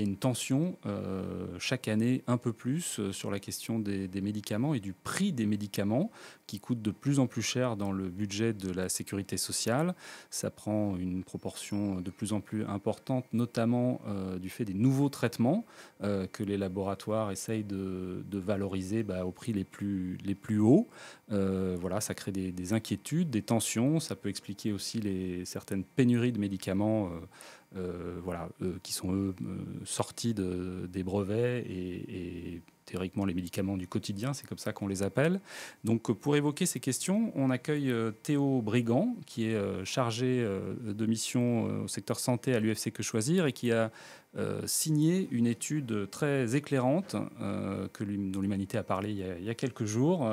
a une tension chaque année un peu plus sur la question des médicaments et du prix des médicaments qui coûtent de plus en plus cher dans le budget de la sécurité sociale. Ça prend une proportion de plus en plus importante, notamment du fait des nouveaux traitements que les laboratoires essayent de valoriser au prix les plus hauts. Voilà, ça crée des inquiétudes, des tensions. Ça peut expliquer aussi certaines pénuries de médicaments qui sont eux sortis des brevets et théoriquement les médicaments du quotidien, c'est comme ça qu'on les appelle. Donc pour évoquer ces questions, on accueille Théo Brigand, qui est chargé de mission au secteur santé à l'UFC Que Choisir et qui a signé une étude très éclairante dont l'humanité a parlé il y a quelques jours.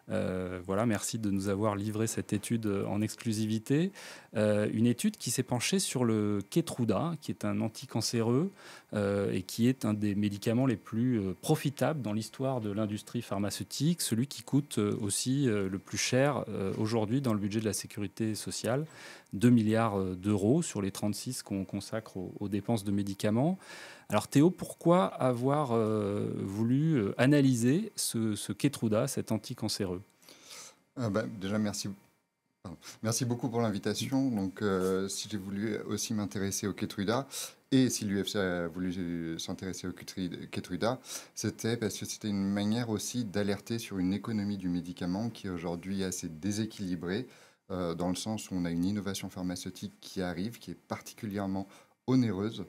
Voilà, merci de nous avoir livré cette étude en exclusivité. Une étude qui s'est penchée sur le Keytruda, qui est un anticancéreux et qui est un des médicaments les plus profitables dans l'histoire de l'industrie pharmaceutique, celui qui coûte aussi le plus cher aujourd'hui dans le budget de la sécurité sociale, 2 milliards d'euros sur les 36 qu'on consacre aux dépenses de médicaments. Alors Théo, pourquoi avoir voulu analyser ce Keytruda, cet anticancéreux? Déjà, merci beaucoup pour l'invitation. Donc, si j'ai voulu aussi m'intéresser au Keytruda et si l'UFC a voulu s'intéresser au Keytruda, c'était parce que c'était une manière aussi d'alerter sur une économie du médicament qui est aujourd'hui assez déséquilibrée, dans le sens où on a une innovation pharmaceutique qui arrive, qui est particulièrement onéreuse.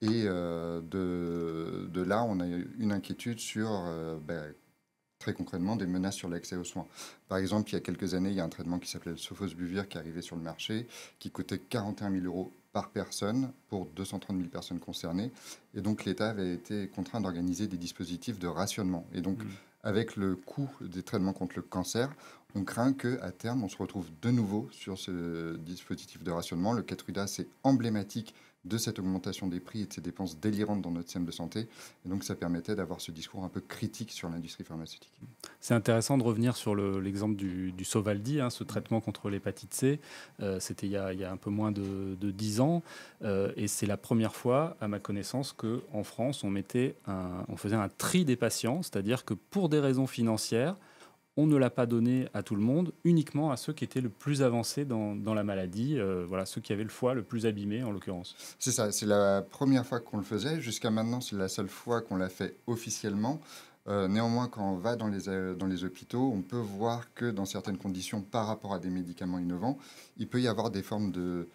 Et de là, on a une inquiétude sur très concrètement des menaces sur l'accès aux soins. Par exemple, il y a quelques années, il y a un traitement qui s'appelait le Sofosbuvir qui arrivait sur le marché, qui coûtait 41 000 euros par personne pour 230 000 personnes concernées. Et donc l'État avait été contraint d'organiser des dispositifs de rationnement. Et donc, avec le coût des traitements contre le cancer, on craint qu'à terme, on se retrouve de nouveau sur ce dispositif de rationnement. Le Keytruda, c'est emblématique de cette augmentation des prix et de ces dépenses délirantes dans notre système de santé. Et donc, ça permettait d'avoir ce discours un peu critique sur l'industrie pharmaceutique. C'est intéressant de revenir sur l'exemple du Sovaldi, ce traitement contre l'hépatite C. C'était il y a un peu moins de 10 ans. Et c'est la première fois, à ma connaissance, qu'en France, on faisait un tri des patients. C'est-à-dire que pour des raisons financières, on ne l'a pas donné à tout le monde, uniquement à ceux qui étaient le plus avancés dans la maladie, voilà, ceux qui avaient le foie le plus abîmé en l'occurrence. C'est ça, c'est la première fois qu'on le faisait. Jusqu'à maintenant, c'est la seule fois qu'on l'a fait officiellement. Néanmoins, quand on va dans les hôpitaux, on peut voir que dans certaines conditions, par rapport à des médicaments innovants, il peut y avoir des formes de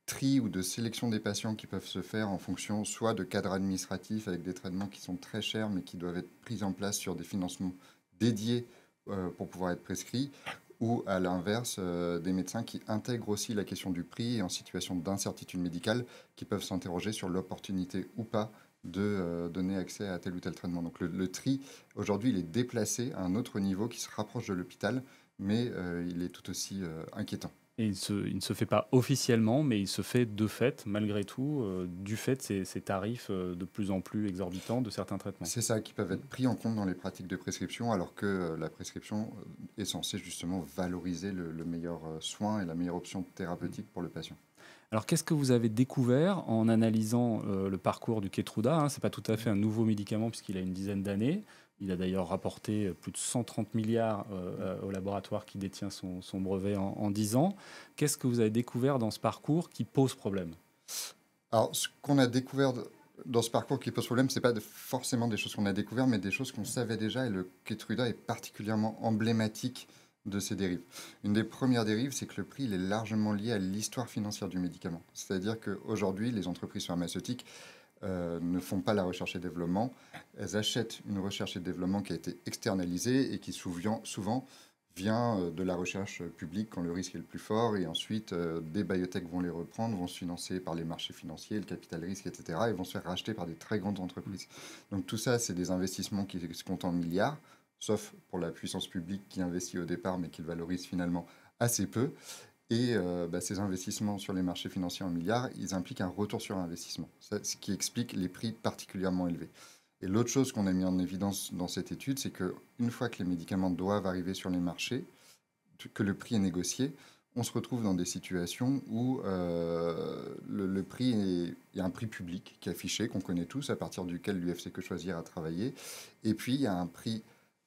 tri ou de sélection des patients qui peuvent se faire en fonction soit de cadres administratifs avec des traitements qui sont très chers mais qui doivent être pris en place sur des financements dédiés pour pouvoir être prescrits, ou à l'inverse, des médecins qui intègrent aussi la question du prix et en situation d'incertitude médicale, qui peuvent s'interroger sur l'opportunité ou pas de donner accès à tel ou tel traitement. Donc le tri, aujourd'hui, il est déplacé à un autre niveau qui se rapproche de l'hôpital, mais il est tout aussi inquiétant. Et il ne se fait pas officiellement, mais il se fait de fait, malgré tout, du fait de ces tarifs de plus en plus exorbitants de certains traitements. C'est ça, qui peuvent être pris en compte dans les pratiques de prescription, alors que la prescription est censée justement valoriser le meilleur soin et la meilleure option thérapeutique pour le patient. Alors, qu'est-ce que vous avez découvert en analysant le parcours du Keytruda? Ce n'est pas tout à fait un nouveau médicament puisqu'il a une dizaine d'années. Il a d'ailleurs rapporté plus de 130 milliards au laboratoire qui détient son brevet en 10 ans. Qu'est-ce que vous avez découvert dans ce parcours qui pose problème? Alors, ce qu'on a découvert dans ce parcours qui pose problème, ce n'est pas forcément des choses qu'on a découvert, mais des choses qu'on savait déjà, et le Keytruda est particulièrement emblématique de ces dérives. Une des premières dérives, c'est que le prix il est largement lié à l'histoire financière du médicament. C'est-à-dire qu'aujourd'hui, les entreprises pharmaceutiques ne font pas la recherche et développement. Elles achètent une recherche et développement qui a été externalisée et qui souvent vient de la recherche publique quand le risque est le plus fort. Et ensuite, des biotech vont les reprendre, vont se financer par les marchés financiers, le capital risque, etc. Et vont se faire racheter par des très grandes entreprises. Donc tout ça, c'est des investissements qui se comptent en milliards, sauf pour la puissance publique qui investit au départ, mais qui le valorise finalement assez peu. Et ces investissements sur les marchés financiers en milliards, ils impliquent un retour sur investissement, ce qui explique les prix particulièrement élevés. Et l'autre chose qu'on a mis en évidence dans cette étude, c'est qu'une fois que les médicaments doivent arriver sur les marchés, que le prix est négocié, on se retrouve dans des situations où le prix il y a un prix public qui est affiché, qu'on connaît tous, à partir duquel l'UFC Que Choisir a travaillé. Et puis, il y a un prix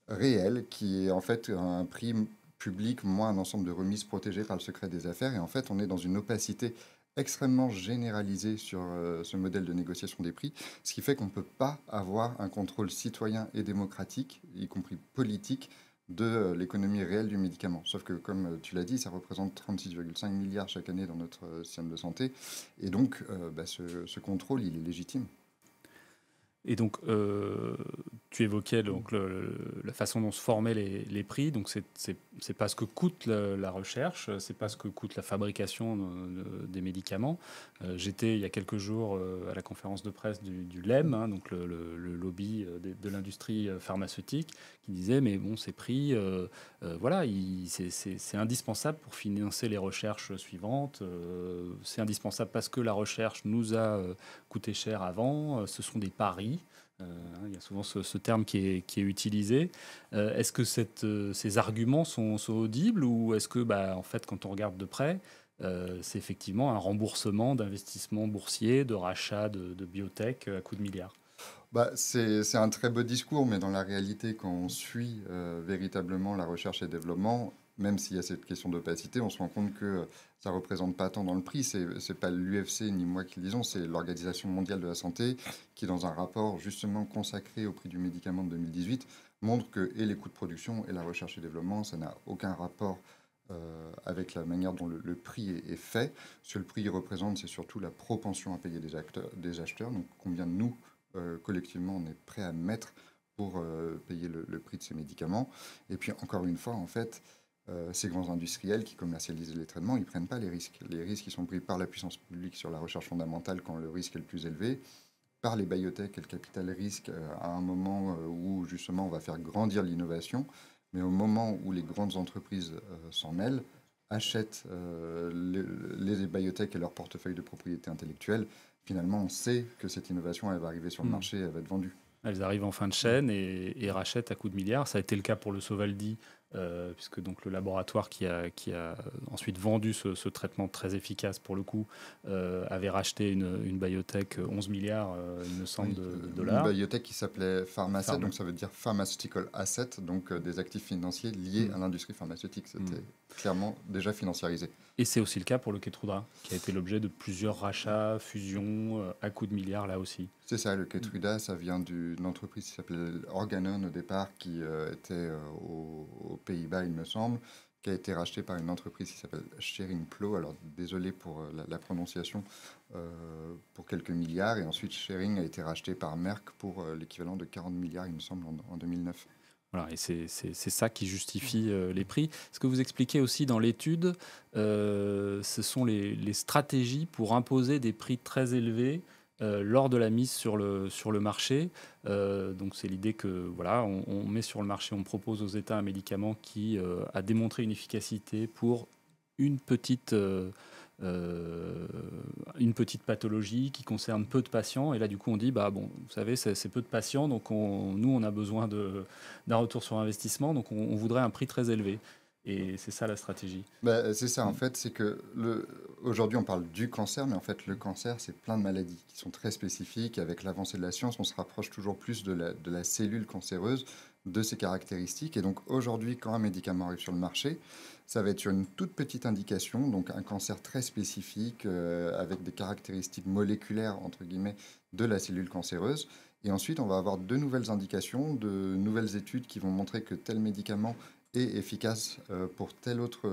réel qui est en fait un prix public moins un ensemble de remises protégées par le secret des affaires. Et en fait, on est dans une opacité extrêmement généralisée sur ce modèle de négociation des prix, ce qui fait qu'on ne peut pas avoir un contrôle citoyen et démocratique, y compris politique, de l'économie réelle du médicament. Sauf que, comme tu l'as dit, ça représente 36,5 milliards chaque année dans notre système de santé. Et donc, ce contrôle, il est légitime. Et donc, tu évoquais donc la façon dont se formaient les prix. Donc, c'est pas ce que coûte la recherche, c'est pas ce que coûte la fabrication des médicaments. J'étais il y a quelques jours à la conférence de presse du LEM, hein, donc le lobby de l'industrie pharmaceutique, qui disait mais bon, ces prix, voilà, c'est indispensable pour financer les recherches suivantes. C'est indispensable parce que la recherche nous a coûté cher avant. Ce sont des paris. Il y a souvent ce terme qui est utilisé. Est-ce que ces arguments sont audibles ou est-ce que, en fait, quand on regarde de près, c'est effectivement un remboursement d'investissements boursiers, de rachat de biotech à coups de milliards? C'est un très beau discours, mais dans la réalité, quand on suit véritablement la recherche et développement, même s'il y a cette question d'opacité, on se rend compte que ça ne représente pas tant dans le prix. C'est pas l'UFC ni moi qui le disons, c'est l'Organisation mondiale de la santé qui, dans un rapport justement consacré au prix du médicament de 2018, montre que et les coûts de production et la recherche et développement, ça n'a aucun rapport avec la manière dont le prix est fait. Ce que le prix représente, c'est surtout la propension à payer des acheteurs, donc combien nous, collectivement, on est prêt à mettre pour payer le prix de ces médicaments. Et puis, encore une fois, en fait, ces grands industriels qui commercialisent les traitements, ils ne prennent pas les risques. Les risques, ils sont pris par la puissance publique sur la recherche fondamentale quand le risque est le plus élevé, par les biotech et le capital risque à un moment où justement on va faire grandir l'innovation, mais au moment où les grandes entreprises s'en mêlent, achètent les biotech et leur portefeuille de propriété intellectuelle, finalement on sait que cette innovation elle va arriver sur le marché, elle va être vendue. Elles arrivent en fin de chaîne et rachètent à coups de milliards. Ça a été le cas pour le Sovaldi, puisque donc le laboratoire qui a ensuite vendu ce traitement très efficace pour le coup avait racheté une biotech 11 milliards, il me semble, Oui, de une dollars. biotech qui s'appelait Pharmacet, Pharma. donc ça veut dire Pharmaceutical Asset, donc des actifs financiers liés à l'industrie pharmaceutique. C'était clairement déjà financiarisé. Et c'est aussi le cas pour le Keytruda, qui a été l'objet de plusieurs rachats, fusions à coups de milliards là aussi. C'est ça, le Keytruda, ça vient d'une entreprise qui s'appelait Organon au départ, qui était aux Pays-Bas, il me semble, qui a été rachetée par une entreprise qui s'appelle Schering-Plough. Alors désolé pour la prononciation, pour quelques milliards. Et ensuite, Schering a été racheté par Merck pour l'équivalent de 40 milliards, il me semble, en 2009. Voilà, et c'est ça qui justifie les prix. Ce que vous expliquez aussi dans l'étude, ce sont les stratégies pour imposer des prix très élevés lors de la mise sur le marché. Donc c'est l'idée que voilà, on met sur le marché, on propose aux États un médicament qui a démontré une efficacité pour une petite, euh, euh, une petite pathologie qui concerne peu de patients. Et là, du coup, on dit, bah bon, vous savez, c'est peu de patients, donc nous, on a besoin d'un retour sur investissement, donc on voudrait un prix très élevé. Et c'est ça la stratégie. C'est ça, en fait, c'est que aujourd'hui, on parle du cancer, mais en fait, le cancer, c'est plein de maladies qui sont très spécifiques. Avec l'avancée de la science, on se rapproche toujours plus de la cellule cancéreuse, de ses caractéristiques. Et donc, aujourd'hui, quand un médicament arrive sur le marché, ça va être sur une toute petite indication, donc un cancer très spécifique, avec des caractéristiques moléculaires, entre guillemets, de la cellule cancéreuse. Et ensuite, on va avoir de nouvelles indications, de nouvelles études qui vont montrer que tel médicament est efficace pour tel autre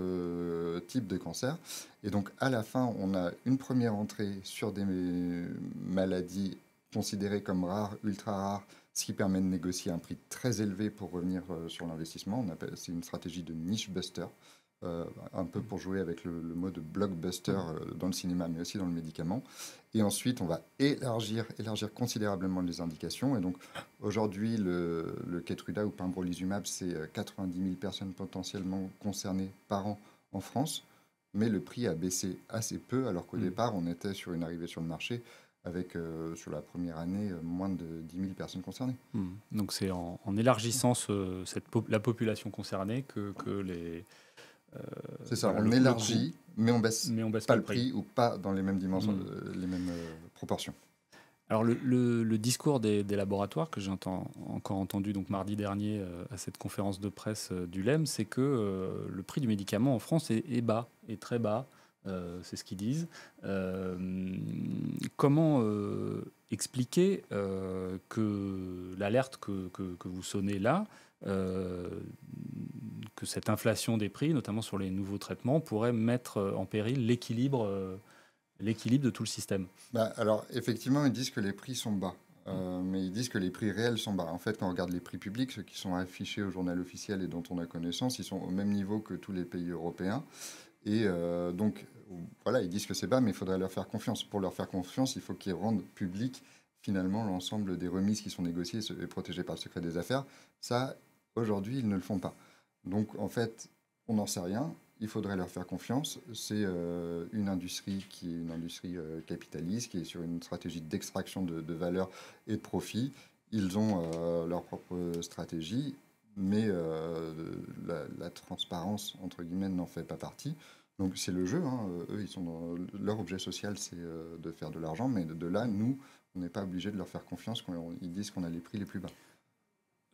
type de cancer. Et donc, à la fin, on a une première entrée sur des maladies considérées comme rares, ultra rares, ce qui permet de négocier un prix très élevé pour revenir sur l'investissement. C'est une stratégie de niche buster, un peu pour jouer avec le mot de blockbuster dans le cinéma, mais aussi dans le médicament. Et ensuite, on va élargir considérablement les indications. Et donc, aujourd'hui, le Keytruda ou pembrolizumab, c'est 90 000 personnes potentiellement concernées par an en France. Mais le prix a baissé assez peu, alors qu'au départ, on était sur une arrivée sur le marché avec, sur la première année, moins de 10 000 personnes concernées. Donc c'est en élargissant la population concernée que C'est ça, voilà, on le élargit, coût, mais on baisse pas pas le le prix. prix ou pas dans les mêmes dimensions, Mm. les mêmes proportions. Alors le discours des laboratoires que j'ai encore entendu donc mardi dernier à cette conférence de presse du LEM, c'est que le prix du médicament en France est bas, est très bas. C'est ce qu'ils disent. Comment expliquer que l'alerte que vous sonnez là, euh, que cette inflation des prix, notamment sur les nouveaux traitements, pourrait mettre en péril l'équilibre de tout le système? Bah, alors, effectivement, ils disent que les prix sont bas. Mais ils disent que les prix réels sont bas. En fait, quand on regarde les prix publics, ceux qui sont affichés au journal officiel et dont on a connaissance, ils sont au même niveau que tous les pays européens. Et donc, voilà, ils disent que c'est bas, mais il faudrait leur faire confiance. Pour leur faire confiance, il faut qu'ils rendent public finalement l'ensemble des remises qui sont négociées et protégées par le secret des affaires. Ça, aujourd'hui, ils ne le font pas. Donc, en fait, on n'en sait rien. Il faudrait leur faire confiance. C'est une industrie qui est une industrie capitaliste, qui est sur une stratégie d'extraction de valeur et de profit. Ils ont leur propre stratégie, mais la transparence, entre guillemets, n'en fait pas partie. Donc c'est le jeu, hein. Eux, ils sont leur objet social, c'est de faire de l'argent, mais de là, nous, on n'est pas obligé de leur faire confiance quand ils disent qu'on a les prix les plus bas.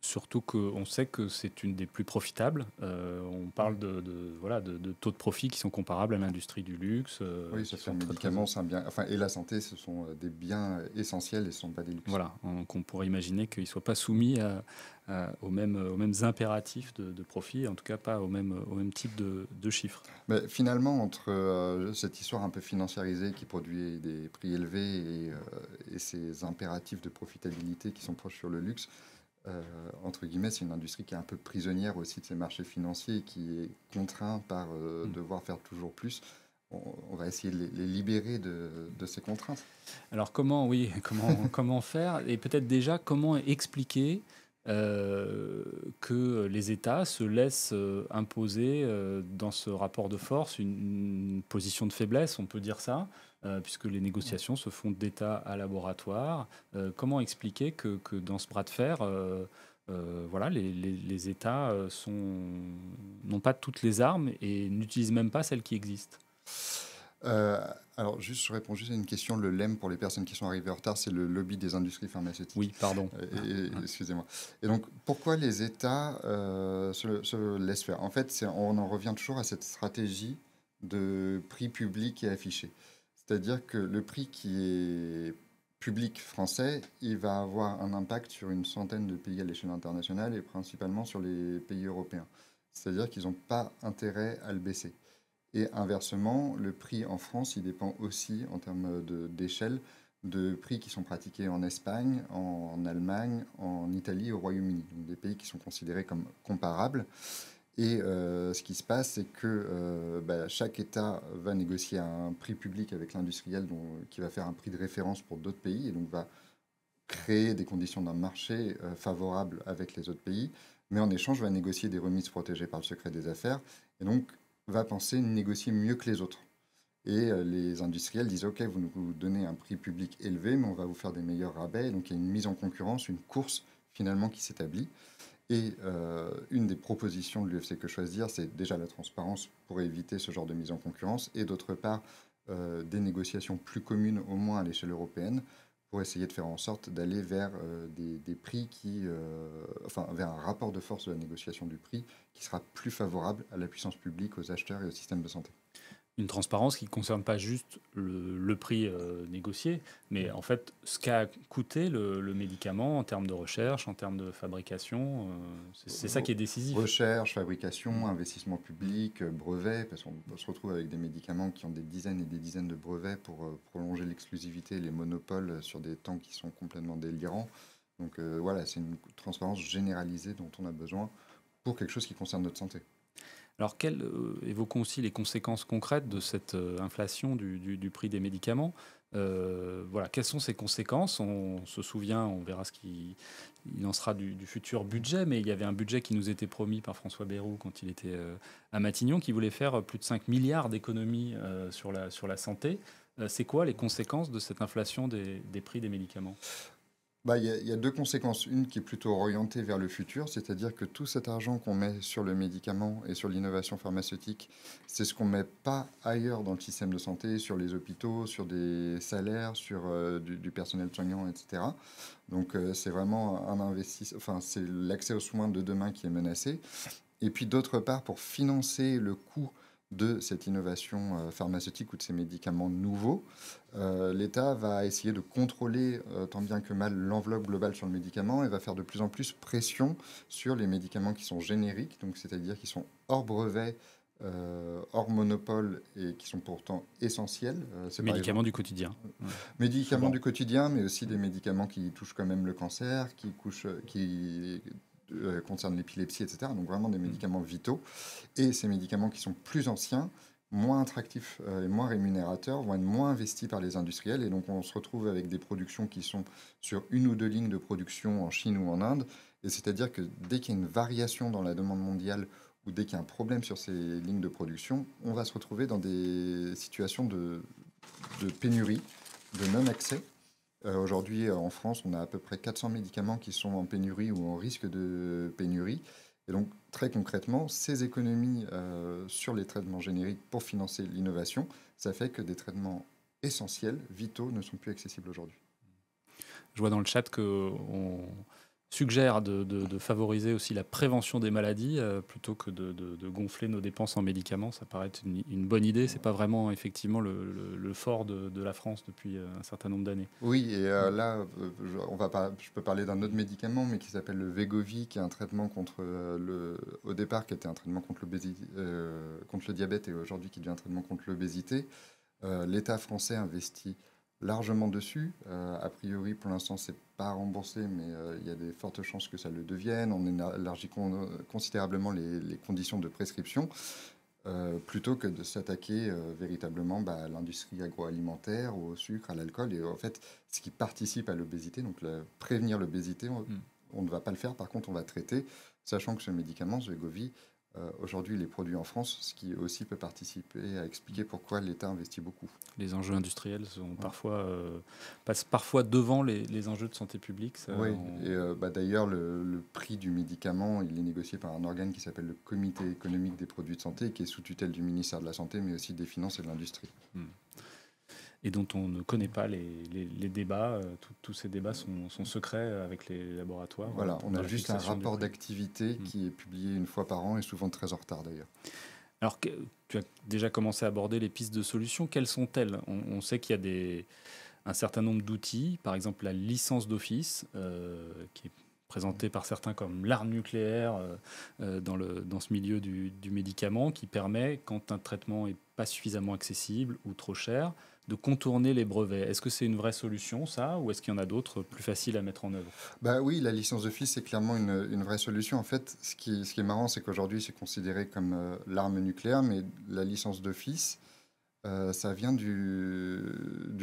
Surtout qu'on sait que c'est une des plus profitables. On parle voilà, de taux de profit qui sont comparables à l'industrie du luxe, Oui, qui sauf que sont le très, très médicament, c'est un bien, enfin, et la santé, ce sont des biens essentiels et ce ne sont pas des luxes. voilà, donc on pourrait imaginer qu'ils ne soient pas soumis aux mêmes impératifs de profit, en tout cas pas au même type de chiffres. Mais finalement, entre cette histoire un peu financiarisée qui produit des prix élevés et ces impératifs de profitabilité qui sont proches sur le luxe, entre guillemets, c'est une industrie qui est un peu prisonnière aussi de ces marchés financiers et qui est contrainte par devoir faire toujours plus. On va essayer de les libérer de ces contraintes. Alors oui, comment faire? Et peut-être déjà, comment expliquer que les États se laissent imposer dans ce rapport de force une position de faiblesse, on peut dire ça, puisque les négociations se font d'État à laboratoire. Comment expliquer que dans ce bras de fer, voilà, les États n'ont pas toutes les armes et n'utilisent même pas celles qui existent? Euh, alors, juste, je réponds juste à une question. Le LEM, pour les personnes qui sont arrivées en retard, c'est le lobby des industries pharmaceutiques. Oui, pardon. Excusez-moi. Et donc, pourquoi les États se laissent faire? En fait, on en revient toujours à cette stratégie de prix public qui est affiché. C'est-à-dire que le prix qui est public français, il va avoir un impact sur une centaine de pays à l'échelle internationale et principalement sur les pays européens. C'est-à-dire qu'ils n'ont pas intérêt à le baisser. Et inversement, le prix en France, il dépend aussi en termes d'échelle de prix qui sont pratiqués en Espagne, en Allemagne, en Italie et au Royaume-Uni. Donc des pays qui sont considérés comme comparables. Et ce qui se passe, c'est que chaque État va négocier un prix public avec l'industriel qui va faire un prix de référence pour d'autres pays et donc va créer des conditions d'un marché favorable avec les autres pays. Mais en échange, va négocier des remises protégées par le secret des affaires. Et donc, va penser négocier mieux que les autres. Et les industriels disent, OK, vous nous donnez un prix public élevé, mais on va vous faire des meilleurs rabais. Donc il y a une mise en concurrence, une course finalement qui s'établit. Et une des propositions de l'UFC Que Choisir, c'est déjà la transparence pour éviter ce genre de mise en concurrence. Et d'autre part, des négociations plus communes, au moins à l'échelle européenne, pour essayer de faire en sorte d'aller vers des prix enfin, vers un rapport de force de la négociation du prix qui sera plus favorable à la puissance publique, aux acheteurs et au système de santé. Une transparence qui ne concerne pas juste le prix négocié, mais en fait ce qu'a coûté le médicament en termes de recherche, en termes de fabrication. C'est ça qui est décisif. Recherche, fabrication, investissement public, brevets, parce qu'on se retrouve avec des médicaments qui ont des dizaines et des dizaines de brevets pour prolonger l'exclusivité et les monopoles sur des temps qui sont complètement délirants. Donc voilà, c'est une transparence généralisée dont on a besoin pour quelque chose qui concerne notre santé. Alors, évoquons aussi les conséquences concrètes de cette inflation du prix des médicaments. Voilà, quelles sont ces conséquences? On se souvient, on verra ce qu'il en sera du futur budget, mais il y avait un budget qui nous était promis par François Bayrou quand il était à Matignon, qui voulait faire plus de 5 milliards d'économies sur la santé. C'est quoi les conséquences de cette inflation des prix des médicaments? Il y a deux conséquences. Une qui est plutôt orientée vers le futur, c'est-à-dire que tout cet argent qu'on met sur le médicament et sur l'innovation pharmaceutique, c'est ce qu'on ne met pas ailleurs dans le système de santé, sur les hôpitaux, sur des salaires, sur du personnel soignant, etc. Donc c'est vraiment un investissement, enfin c'est l'accès aux soins de demain qui est menacé. Et puis d'autre part, pour financer le coût de cette innovation pharmaceutique ou de ces médicaments nouveaux, l'État va essayer de contrôler tant bien que mal l'enveloppe globale sur le médicament et va faire de plus en plus pression sur les médicaments qui sont génériques, donc c'est-à-dire qui sont hors brevet, hors monopole et qui sont pourtant essentiels. C'est par Médicaments exemple du quotidien. Ouais. médicaments Souvent. du quotidien, mais aussi des médicaments qui touchent quand même le cancer, qui concernent l'épilepsie, etc. Donc vraiment des Mm. médicaments vitaux. Et ces médicaments qui sont plus anciens, moins attractifs et moins rémunérateurs, vont être moins investis par les industriels. Et donc on se retrouve avec des productions qui sont sur une ou deux lignes de production en Chine ou en Inde. Et c'est-à-dire que dès qu'il y a une variation dans la demande mondiale ou dès qu'il y a un problème sur ces lignes de production, on va se retrouver dans des situations de pénurie, de non-accès. Aujourd'hui, en France, on a à peu près 400 médicaments qui sont en pénurie ou en risque de pénurie. Et donc, très concrètement, ces économies sur les traitements génériques pour financer l'innovation, ça fait que des traitements essentiels, vitaux, ne sont plus accessibles aujourd'hui. Je vois dans le chat qu'on suggère de favoriser aussi la prévention des maladies plutôt que de gonfler nos dépenses en médicaments. Ça paraît être une bonne idée. C'est pas vraiment effectivement le fort de la France depuis un certain nombre d'années. Oui, et Mm. là, je peux parler d'un autre médicament, mais qui s'appelle le Wegovy, qui est un traitement contre au départ, qui était un traitement contre contre le diabète, et aujourd'hui qui devient un traitement contre l'obésité. L'État français investit largement dessus. A priori, pour l'instant, c'est pas remboursé, mais il y a des fortes chances que ça le devienne. On élargit considérablement les conditions de prescription plutôt que de s'attaquer véritablement à l'industrie agroalimentaire, au sucre, à l'alcool, et en fait, ce qui participe à l'obésité. Donc, prévenir l'obésité, Mm. on ne va pas le faire. Par contre, on va traiter, sachant que ce médicament, ce Wegovy, aujourd'hui, il est produit en France, ce qui aussi peut participer à expliquer pourquoi l'État investit beaucoup. Les enjeux industriels sont Ouais. passent parfois devant les enjeux de santé publique. Ça, Oui, et d'ailleurs, le prix du médicament, il est négocié par un organe qui s'appelle le Comité économique des produits de santé, qui est sous tutelle du ministère de la Santé, mais aussi des Finances et de l'Industrie. Mm. Et dont on ne connaît pas les débats. Tous ces débats sont secrets avec les laboratoires. Voilà, on Dans a la juste un fixation du rapport prix. d'activité Mm. qui est publié une fois par an et souvent très en retard d'ailleurs. Alors, tu as déjà commencé à aborder les pistes de solutions. Quelles sont-elles? On sait qu'il y a un certain nombre d'outils, par exemple la licence d'office, qui est présentée par certains comme l'art nucléaire dans ce milieu du médicament, qui permet, quand un traitement n'est pas suffisamment accessible ou trop cher, de contourner les brevets. Est-ce que c'est une vraie solution, ça, ou est-ce qu'il y en a d'autres plus faciles à mettre en œuvre? Bah oui, la licence d'office, c'est clairement une vraie solution. En fait, ce qui est marrant, c'est qu'aujourd'hui, c'est considéré comme l'arme nucléaire, mais la licence d'office, ça vient du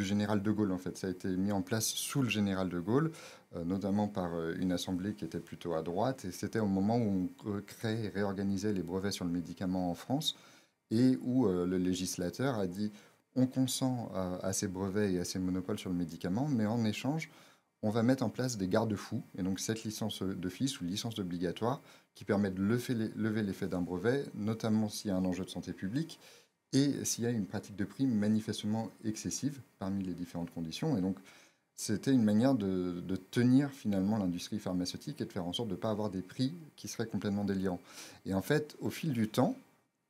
général de Gaulle, en fait. Ça a été mis en place sous le général de Gaulle, notamment par une assemblée qui était plutôt à droite. Et c'était au moment où on créait et réorganisait les brevets sur le médicament en France et où le législateur a dit on consent à ces brevets et à ces monopoles sur le médicament, mais en échange, on va mettre en place des garde-fous. Et donc cette licence d'office ou licence obligatoire qui permet de lever l'effet d'un brevet, notamment s'il y a un enjeu de santé publique et s'il y a une pratique de prix manifestement excessive parmi les différentes conditions. Et donc, c'était une manière de tenir finalement l'industrie pharmaceutique et de faire en sorte de ne pas avoir des prix qui seraient complètement délirants. Et en fait, au fil du temps,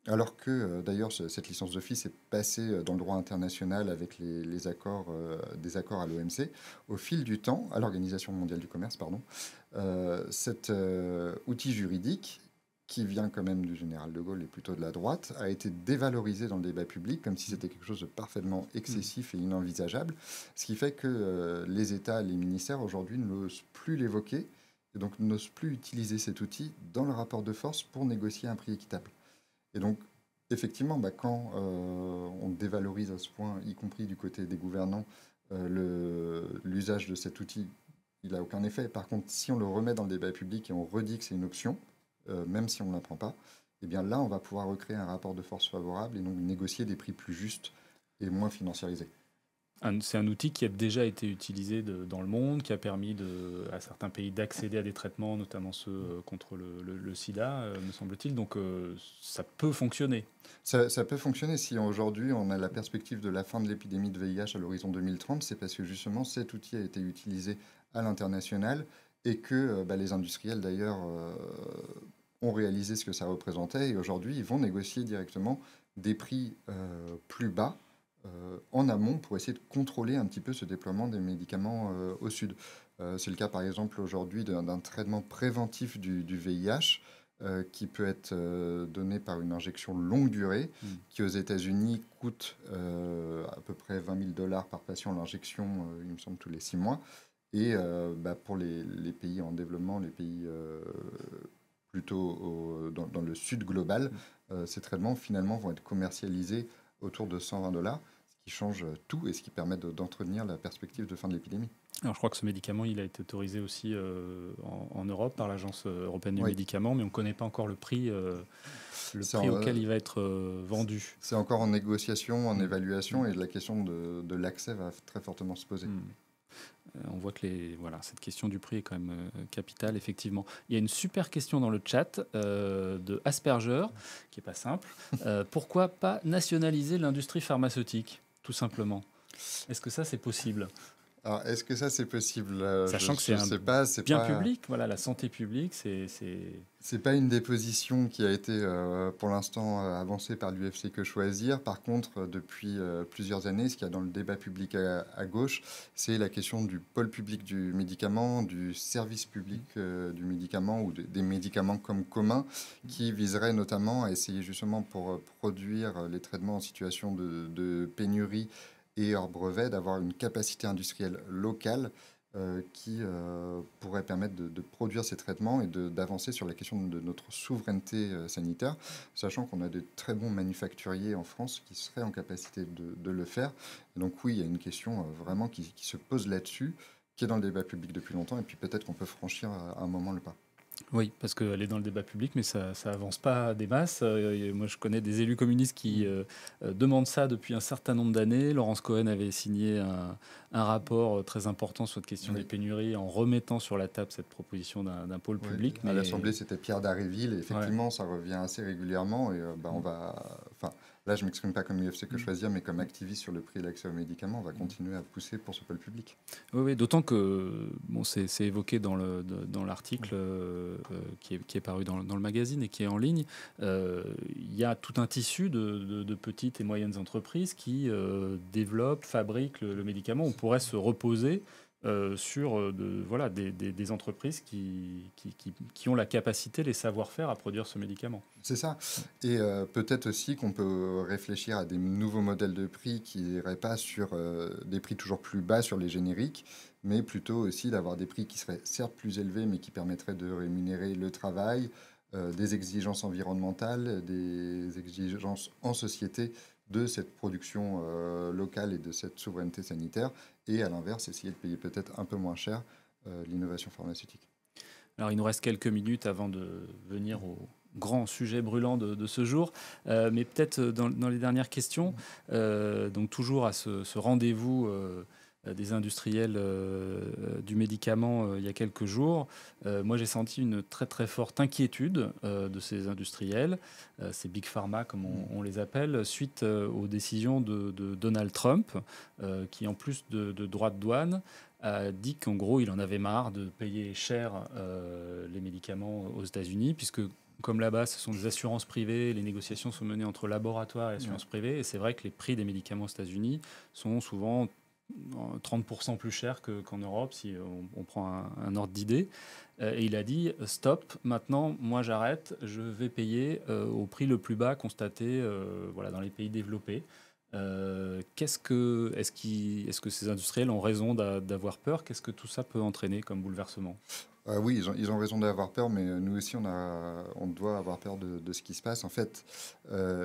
alors que d'ailleurs cette licence d'office est passée dans le droit international avec les accords, des accords à l'OMC, au fil du temps, à l'Organisation mondiale du commerce, pardon, cet outil juridique qui vient quand même du général de Gaulle et plutôt de la droite, a été dévalorisé dans le débat public comme si c'était quelque chose de parfaitement excessif et inenvisageable, ce qui fait que les États, les ministères aujourd'hui n'osent plus l'évoquer et donc n'osent plus utiliser cet outil dans le rapport de force pour négocier un prix équitable. Et donc, effectivement, quand on dévalorise à ce point, y compris du côté des gouvernants, l'usage de cet outil, il n'a aucun effet. Par contre, si on le remet dans le débat public et on redit que c'est une option, même si on ne l'apprend pas, eh bien là, on va pouvoir recréer un rapport de force favorable et donc négocier des prix plus justes et moins financiarisés. C'est un outil qui a déjà été utilisé dans le monde, qui a permis à certains pays d'accéder à des traitements, notamment ceux contre le sida, me semble-t-il. Donc ça peut fonctionner. Ça peut fonctionner si aujourd'hui on a la perspective de la fin de l'épidémie de VIH à l'horizon 2030, c'est parce que justement cet outil a été utilisé à l'international et que les industriels d'ailleurs ont réalisé ce que ça représentait et aujourd'hui ils vont négocier directement des prix plus bas en amont pour essayer de contrôler un petit peu ce déploiement des médicaments au sud. C'est le cas par exemple aujourd'hui d'un traitement préventif du VIH qui peut être donné par une injection longue durée, qui aux États-Unis coûte à peu près $20 000 par patient l'injection, il me semble, tous les 6 mois. Et pour les pays en développement, les pays plutôt dans le sud global, ces traitements finalement vont être commercialisés autour de $120, ce qui change tout et ce qui permet d'entretenir la perspective de fin de l'épidémie. Alors, je crois que ce médicament, il a été autorisé aussi en Europe par l'Agence européenne du Oui. médicament, mais on ne connaît pas encore le prix auquel il va être vendu. C'est encore en négociation, en évaluation, et la question de l'accès va très fortement se poser. On voit que cette question du prix est quand même capitale, effectivement. Il y a une super question dans le chat de Asperger, qui n'est pas simple. Pourquoi pas nationaliser l'industrie pharmaceutique, tout simplement? Est-ce que ça, c'est possible? Alors, est-ce que ça, c'est possible? Sachant que c'est un bien public, voilà, la santé publique, c'est pas une des positions qui a été pour l'instant avancée par l'UFC Que Choisir. Par contre, depuis plusieurs années, ce qu'il y a dans le débat public à gauche, c'est la question du pôle public du médicament, du service public du médicament ou des médicaments comme communs, qui viserait notamment à essayer justement pour produire les traitements en situation de pénurie et hors brevet, d'avoir une capacité industrielle locale qui pourrait permettre de produire ces traitements et d'avancer sur la question de notre souveraineté sanitaire, sachant qu'on a de très bons manufacturiers en France qui seraient en capacité de le faire. Et donc oui, il y a une question vraiment qui se pose là-dessus, qui est dans le débat public depuis longtemps, et puis peut-être qu'on peut franchir à un moment le pas. Oui, parce qu'elle est dans le débat public, mais ça avance pas des masses. Moi, je connais des élus communistes qui demandent ça depuis un certain nombre d'années. Laurence Cohen avait signé un rapport très important sur cette question des pénuries en remettant sur la table cette proposition d'un pôle public. À l'Assemblée, c'était Pierre Dharréville. Et effectivement, ça revient assez régulièrement. Et on va... Là, je ne m'exprime pas comme l'UFC Que Choisir, mais comme activiste sur le prix et l'accès aux médicaments, on va continuer à pousser pour ce pôle public. Oui, d'autant que c'est évoqué dans l'article qui est paru dans le magazine et qui est en ligne. Il y a tout un tissu de petites et moyennes entreprises qui développent, fabriquent le médicament. On pourrait se reposer sur des entreprises qui ont la capacité, les savoir-faire à produire ce médicament. C'est ça. Et peut-être aussi qu'on peut réfléchir à des nouveaux modèles de prix qui n'iraient pas sur des prix toujours plus bas sur les génériques, mais plutôt aussi d'avoir des prix qui seraient certes plus élevés, mais qui permettraient de rémunérer le travail, des exigences environnementales, des exigences en société de cette production locale et de cette souveraineté sanitaire, et à l'inverse, essayer de payer peut-être un peu moins cher l'innovation pharmaceutique. Alors, il nous reste quelques minutes avant de venir au grand sujet brûlant de ce jour, mais peut-être dans les dernières questions, donc toujours à ce rendez-vous des industriels du médicament il y a quelques jours, moi j'ai senti une très très forte inquiétude de ces industriels, ces big pharma comme on les appelle, suite aux décisions de Donald Trump, qui en plus de droits de douane a dit qu'en gros il en avait marre de payer cher les médicaments aux États-Unis, puisque comme là-bas, ce sont des assurances privées, les négociations sont menées entre laboratoires et assurances privées, et c'est vrai que les prix des médicaments aux États-Unis sont souvent 30% plus cher qu'en Europe, si on prend un ordre d'idée. Et il a dit, stop, maintenant, moi j'arrête, je vais payer au prix le plus bas constaté dans les pays développés. Est-ce que ces industriels ont raison d'avoir peur? Qu'est-ce que tout ça peut entraîner comme bouleversement? Oui, ils ont raison d'avoir peur, mais nous aussi, on doit avoir peur de ce qui se passe. En fait,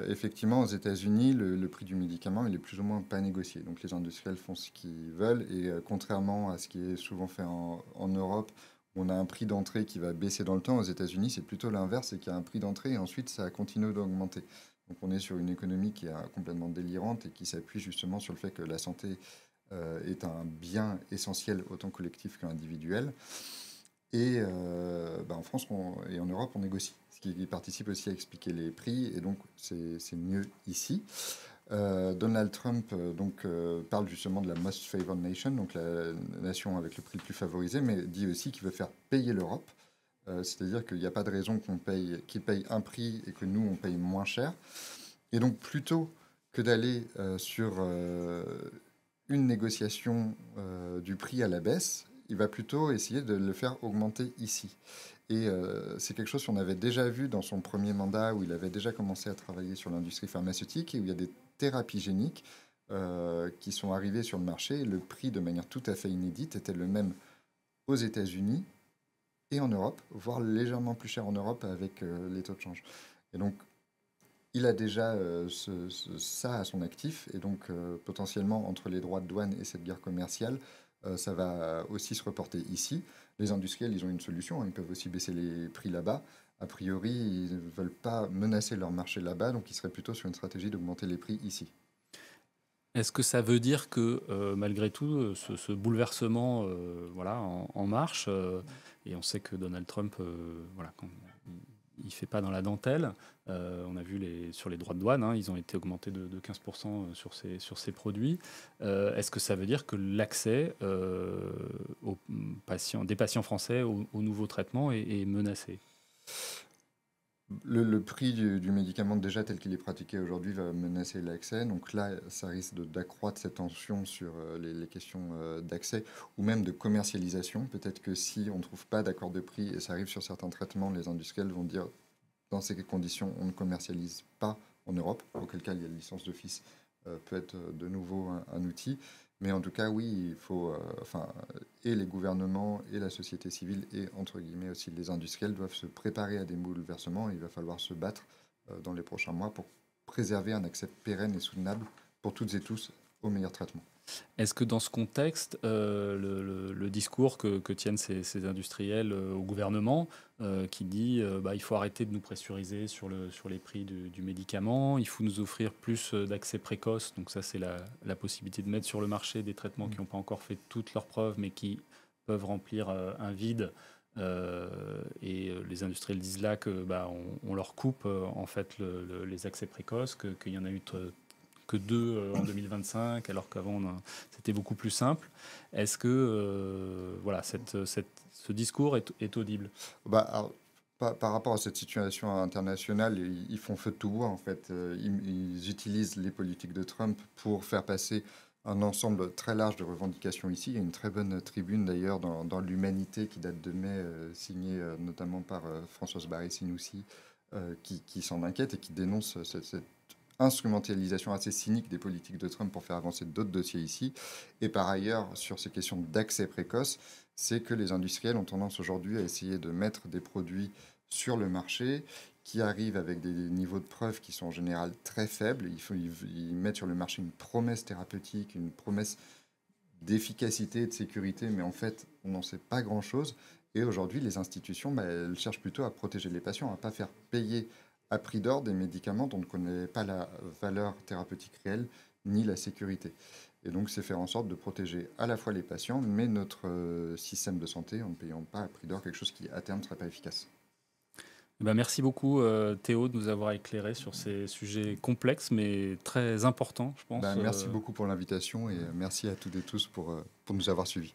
effectivement, aux États-Unis, le prix du médicament, il est plus ou moins pas négocié. Donc, les industriels font ce qu'ils veulent. Et contrairement à ce qui est souvent fait en Europe, on a un prix d'entrée qui va baisser dans le temps. Aux États-Unis, c'est plutôt l'inverse, c'est qu'il y a un prix d'entrée et ensuite, ça continue d'augmenter. Donc, on est sur une économie qui est complètement délirante et qui s'appuie justement sur le fait que la santé est un bien essentiel autant collectif qu'individuel. Et en France et en Europe, on négocie, ce qui participe aussi à expliquer les prix, et donc c'est mieux ici. Donald Trump parle justement de la Most Favored Nation, donc la nation avec le prix le plus favorisé, mais dit aussi qu'il veut faire payer l'Europe. C'est-à-dire qu'il n'y a pas de raison qu'il paye un prix et que nous, on paye moins cher. Et donc, plutôt que d'aller sur une négociation du prix à la baisse, il va plutôt essayer de le faire augmenter ici. Et c'est quelque chose qu'on avait déjà vu dans son premier mandat, où il avait déjà commencé à travailler sur l'industrie pharmaceutique, et où il y a des thérapies géniques qui sont arrivées sur le marché. Et le prix, de manière tout à fait inédite, était le même aux États-Unis et en Europe, voire légèrement plus cher en Europe avec les taux de change. Et donc, il a déjà ça à son actif, et donc potentiellement entre les droits de douane et cette guerre commerciale, ça va aussi se reporter ici. Les industriels, ils ont une solution, hein, ils peuvent aussi baisser les prix là-bas. A priori, ils ne veulent pas menacer leur marché là-bas, donc ils seraient plutôt sur une stratégie d'augmenter les prix ici. Est-ce que ça veut dire que malgré tout, ce bouleversement voilà, en marche, et on sait que Donald Trump, voilà, il ne fait pas dans la dentelle, on a vu sur les droits de douane, hein, ils ont été augmentés de 15% sur ces produits. Est-ce que ça veut dire que l'accès des patients français aux nouveaux traitements est menacé? Le prix du médicament, déjà tel qu'il est pratiqué aujourd'hui, va menacer l'accès. Donc là, ça risque d'accroître cette tension sur les questions d'accès ou même de commercialisation. Peut-être que si on ne trouve pas d'accord de prix et ça arrive sur certains traitements, les industriels vont dire dans ces conditions, on ne commercialise pas en Europe, auquel cas il y a la licence d'office peut être de nouveau un outil. Mais en tout cas, oui, il faut, et les gouvernements et la société civile et entre guillemets aussi les industriels doivent se préparer à des bouleversements, et il va falloir se battre dans les prochains mois pour préserver un accès pérenne et soutenable pour toutes et tous au meilleur traitement. Est-ce que dans ce contexte, le discours que tiennent ces industriels au gouvernement, qui dit il faut arrêter de nous pressuriser sur les prix du médicament, il faut nous offrir plus d'accès précoce, donc ça c'est la possibilité de mettre sur le marché des traitements qui n'ont pas encore fait toutes leurs preuves, mais qui peuvent remplir un vide, et les industriels disent là que on leur coupe en fait les accès précoces, qu'il y en a eu que 2 en 2025, alors qu'avant c'était beaucoup plus simple. Est-ce que voilà, ce discours est audible? Alors, par rapport à cette situation internationale, ils font feu de tout bois en fait. Ils utilisent les politiques de Trump pour faire passer un ensemble très large de revendications ici. Il y a une très bonne tribune d'ailleurs dans l'Humanité qui date de mai, signée notamment par Françoise Barré-Sinoussi, qui s'en inquiète et qui dénonce cette instrumentalisation assez cynique des politiques de Trump pour faire avancer d'autres dossiers ici. Et par ailleurs, sur ces questions d'accès précoce, c'est que les industriels ont tendance aujourd'hui à essayer de mettre des produits sur le marché qui arrivent avec des niveaux de preuves qui sont en général très faibles. Ils mettent sur le marché une promesse thérapeutique, une promesse d'efficacité et de sécurité, mais en fait, on n'en sait pas grand-chose. Et aujourd'hui, les institutions, elles cherchent plutôt à protéger les patients, à ne pas faire payer à prix d'or des médicaments dont on ne connaît pas la valeur thérapeutique réelle ni la sécurité. Et donc, c'est faire en sorte de protéger à la fois les patients, mais notre système de santé en ne payant pas à prix d'or quelque chose qui, à terme, ne serait pas efficace. Merci beaucoup Théo de nous avoir éclairé sur ces sujets complexes mais très importants, je pense. Merci beaucoup pour l'invitation et merci à toutes et tous pour nous avoir suivis.